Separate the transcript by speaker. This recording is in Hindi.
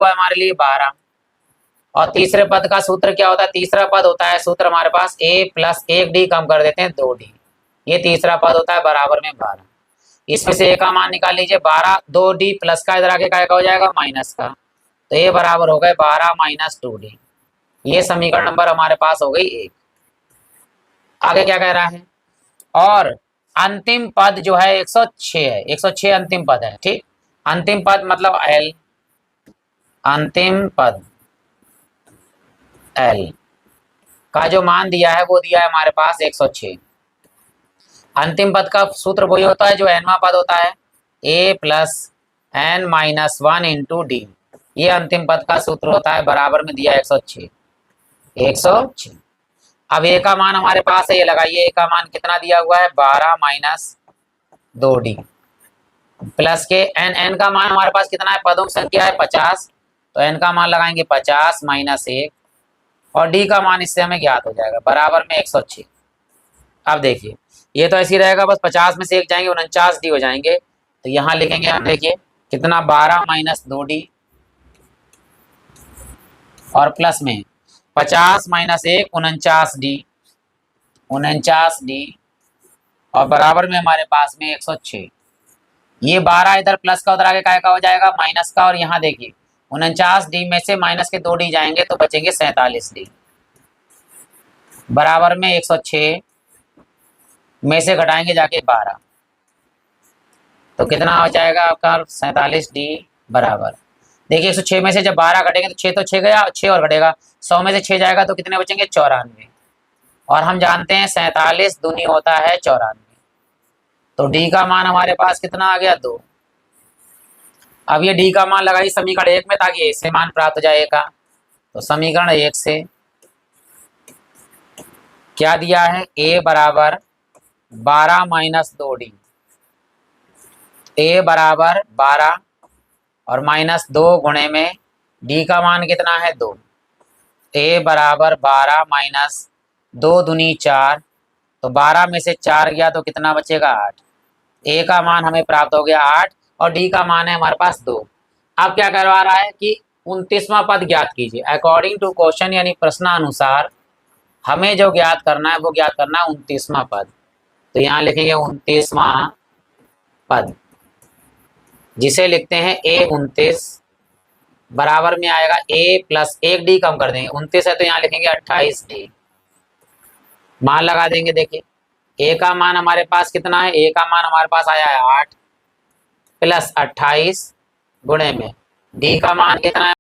Speaker 1: हुआ हमारे लिए 12। और तीसरे पद का सूत्र क्या होता है? तीसरा पद होता है सूत्र हमारे पास a प्लस 1d कम कर देते हैं 2d। ये तीसरा पद होता है बराबर में 12। इसमें से a का मान निकाल लीजिए 12, 2d प्लस का इधर आके क्या हो जाएगा माइनस का, तो ये बराबर हो गए 12 माइनस 2d। ये समीकरण नंबर हमारे पास हो गई 1। आगे क्या कह रहा है? और अंतिम पद जो है 106 है, 106 अंतिम पद है। ठीक, अंतिम पद मतलब l, अंतिम पद l का जो मान दिया है वो दिया है हमारे पास 106। अंतिम पद का सूत्र वही होता है जो nवां पद होता है, a plus n minus 1 into D. ये अंतिम पद का सूत्र होता है, बराबर में दिया 106। 106। अब a का मान हमारे पास है, ये लगाइए a का मान कितना दिया हुआ है 12 माइनस 2d प्लस के n का मान हमारे पास कितना है, पदों की संख्या है 50, तो n का मान लगाएंगे 50 माइनस 1 और d का मान इससे हमें ज्ञात हो जाएगा बराबर में 106। अब देखिए ये तो ऐसे ही रहेगा, बस 50 में से 1 जाएंगे 49d हो जाएंगे, तो यहाँ लिखेंगे हम, देखिए कितना 12 माइनस 2d और प्लस में 50 माइनस 1 49d, 49d और बराबर में हमारे पास में 106। ये 12 इधर प्लस का उधर आगे का हो जाएगा माइनस का, और यहाँ देखिए 49d में से माइनस के 2d जाएंगे तो बचेंगे 47d बराबर में 106 में से घटाएंगे जाके 12, तो कितना हो जाएगा आपका 47d बराबर। देखिए 106 में से जब 12 घटेंगे तो 6 तो 6 गया, 6 और घटेगा, 100 में से 6 जाएगा तो कितने बचेंगे 94, और हम जानते हैं 47 दूनी होता है 94, तो d का मान हमारे पास कितना आ गया 2। अब ये d का मान लगाइए समीकरण 1 में ताकि इससे मान प्राप्त हो जाए का, तो समीकरण 1 से क्या दिया है, a बराबर 12 माइनस 2d, a बराबर 12 और माइनस 2 गुणे में d का मान कितना है 2, a बराबर 12 माइनस 2 दूनी 4, तो 12 में से 4 गया तो कितना बचेगा 8। a का मान हमें प्राप्त हो गया 8 और d का मान है हमारे पास 2। अब क्या करवा रहा है कि 29वां पद ज्ञात कीजिए अकॉर्डिंग टू क्वेश्चन, यानी प्रश्नानुसार हमें जो ज्ञात करना है वो ज्ञात करना है 29वां पद। तो यहाँ लिखेंगे 29वां पद, जिसे लिखते हैं a29 बराबर में आएगा a प्लस 1d कम कर देंगे, 29 है तो यहाँ लिखेंगे 28d, मान लगा देंगे। देखिए a का मान हमारे पास कितना है, a का मान हमारे पास आया है 8 प्लस 28 गुणे में d का मान कितना है